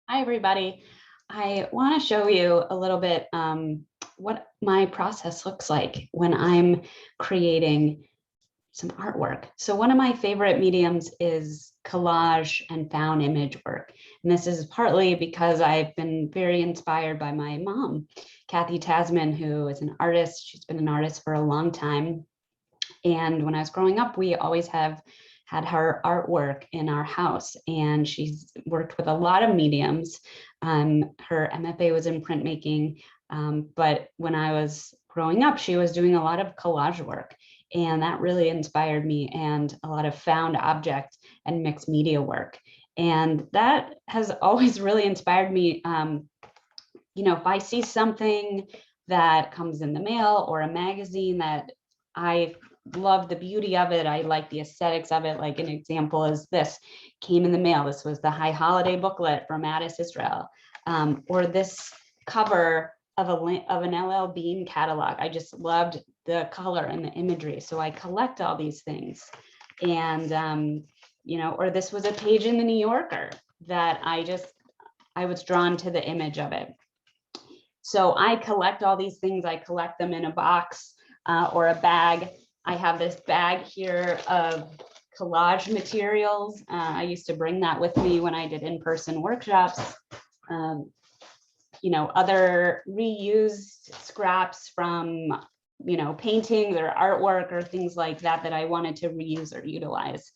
Hi, everybody. I want to show you a little bit what my process looks like when I'm creating some artwork. So one of my favorite mediums is collage and found image work. And this is partly because I've been very inspired by my mom, Kathy Tasman, who is an artist. She's been an artist for a long time. And when I was growing up, we always have had her artwork in our house, and she's worked with a lot of mediums. Her MFA was in printmaking, but when I was growing up, she was doing a lot of collage work, and that really inspired me, and a lot of found object and mixed media work. And that has always really inspired me. If I see something that comes in the mail or a magazine that I love the beauty of it, I like the aesthetics of it. Like an example is this came in the mail. This was the High Holiday booklet from Addis, Israel, or this cover of an LL Bean catalog. I just loved the color and the imagery, so I collect all these things. And or this was a page in the New Yorker that I was drawn to the image of it. So I collect all these things. I collect them in a box or a bag. I have this bag here of collage materials. I used to bring that with me when I did in-person workshops. Other reused scraps from, paintings or artwork or things like that that I wanted to reuse or utilize.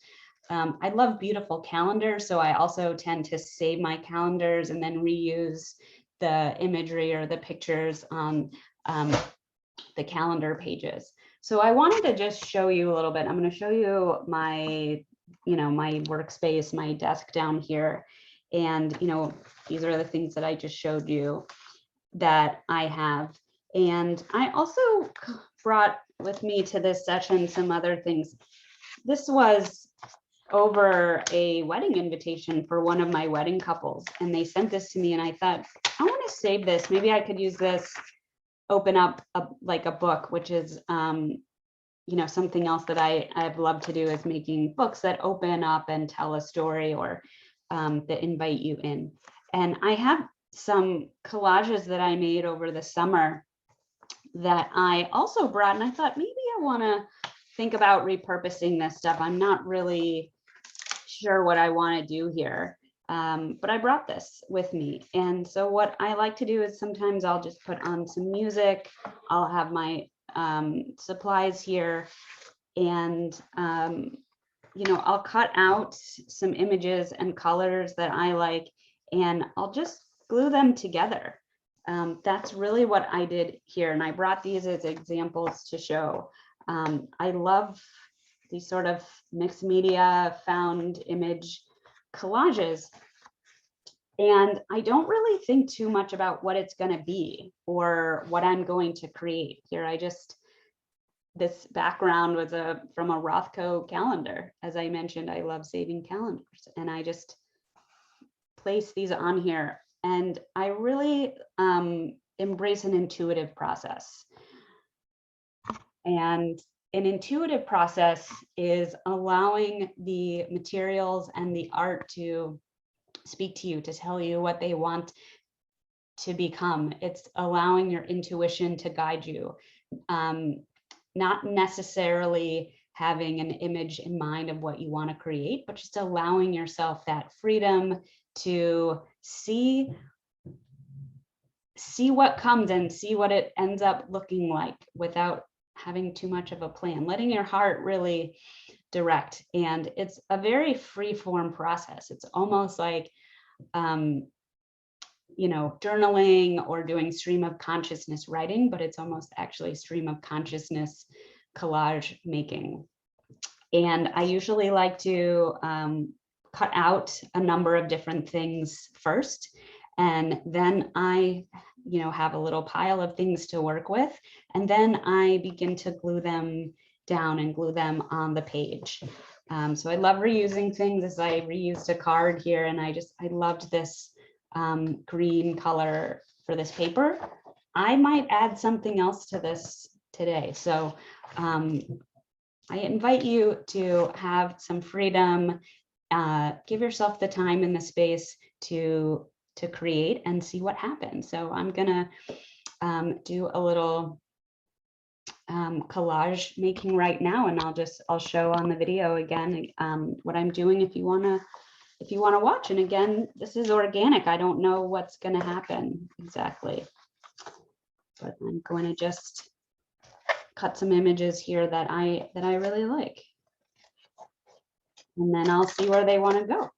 I love beautiful calendars, so I also tend to save my calendars and then reuse the imagery or the pictures on the calendar pages. So I wanted to just show you a little bit. I'm going to show you my, my workspace, my desk down here. And, these are the things that I just showed you that I have. And I also brought with me to this session some other things. This was over a wedding invitation for one of my wedding couples, and they sent this to me, and I thought, I want to save this. Maybe I could use this, open up like a book, which is something else that I've loved to do is making books that open up and tell a story or that invite you in. And I have some collages that I made over the summer that I also brought, and I thought maybe I want to think about repurposing this stuff. I'm not really sure what I want to do here. But I brought this with me. And so what I like to do is sometimes I'll just put on some music. I'll have my supplies here, and I'll cut out some images and colors that I like, and I'll just glue them together. That's really what I did here. And I brought these as examples to show. I love these sort of mixed media found image collages. And I don't really think too much about what it's going to be or what I'm going to create here. This background was from a Rothko calendar. As I mentioned, I love saving calendars, and I just place these on here. And I really embrace an intuitive process. And an intuitive process is allowing the materials and the art to speak to you, to tell you what they want to become. It's allowing your intuition to guide you, not necessarily having an image in mind of what you want to create, but just allowing yourself that freedom to see what comes and see what it ends up looking like without having too much of a plan, letting your heart really direct. And it's a very free form process. It's almost like, journaling or doing stream of consciousness writing, but it's almost actually stream of consciousness collage making. And I usually like to cut out a number of different things first. And then I, have a little pile of things to work with. And then I begin to glue them down and glue them on the page. So I love reusing things. As I reused a card here, and I loved this green color for this paper. I might add something else to this today. So I invite you to have some freedom, give yourself the time and the space to to create and see what happens. So I'm gonna do a little collage making right now, and I'll show on the video again what I'm doing if you wanna watch. And again, this is organic. I don't know what's gonna happen exactly, but I'm going to just cut some images here that I really like, and then I'll see where they want to go.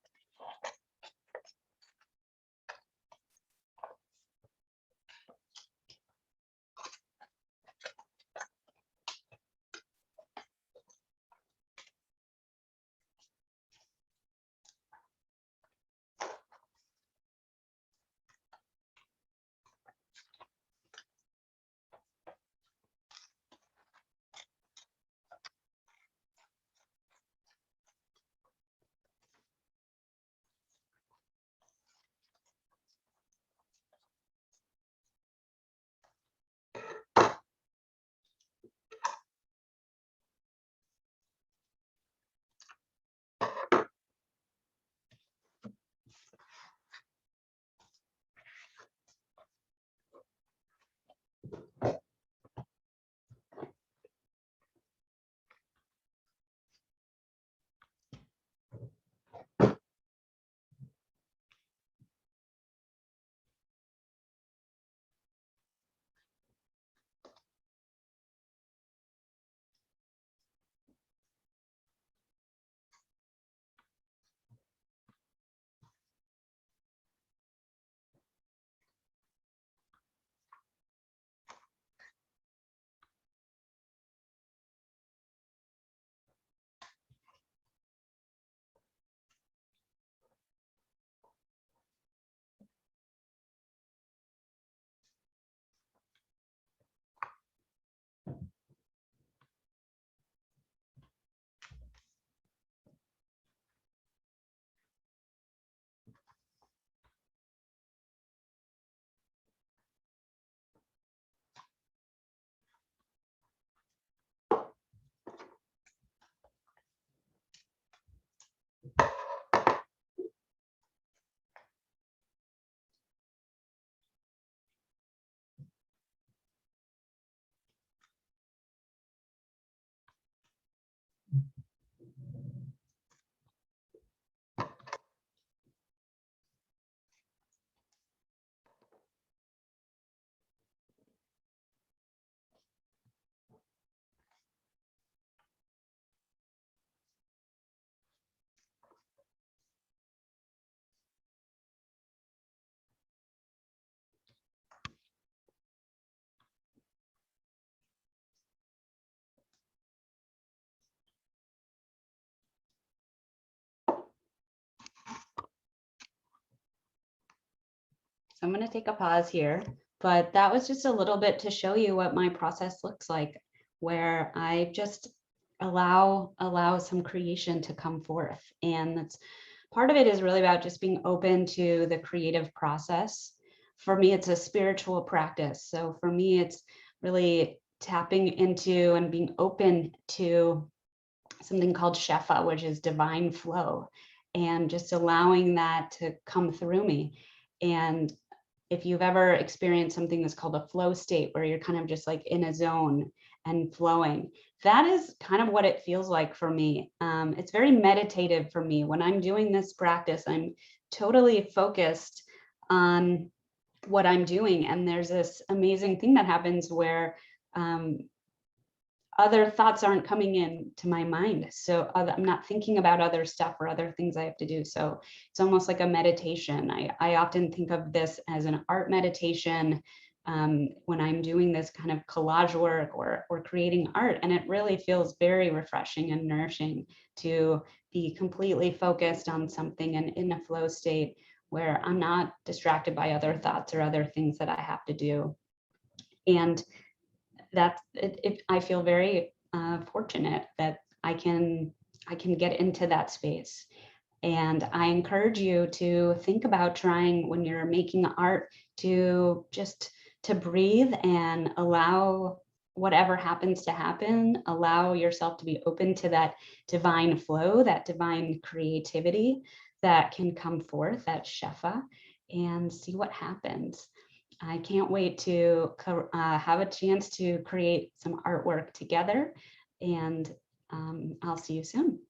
So I'm going to take a pause here, but that was just a little bit to show you what my process looks like, where I just allow some creation to come forth. And that's part of it is really about just being open to the creative process. For me, it's a spiritual practice. So for me, it's really tapping into and being open to something called Shefa, which is divine flow, and just allowing that to come through me. And if you've ever experienced something that's called a flow state, where you're kind of just like in a zone and flowing, that is kind of what it feels like for me. It's very meditative for me. When I'm doing this practice, I'm totally focused on what I'm doing. And there's this amazing thing that happens where other thoughts aren't coming in to my mind. So I'm not thinking about other stuff or other things I have to do. So it's almost like a meditation. I often think of this as an art meditation when I'm doing this kind of collage work or creating art. And it really feels very refreshing and nourishing to be completely focused on something and in a flow state where I'm not distracted by other thoughts or other things that I have to do. And I feel very fortunate that I can get into that space. And I encourage you to think about trying, when you're making art, to just to breathe and allow whatever happens to happen. Allow yourself to be open to that divine flow, that divine creativity that can come forth, that Shefa. and see what happens. I can't wait to have a chance to create some artwork together, and I'll see you soon.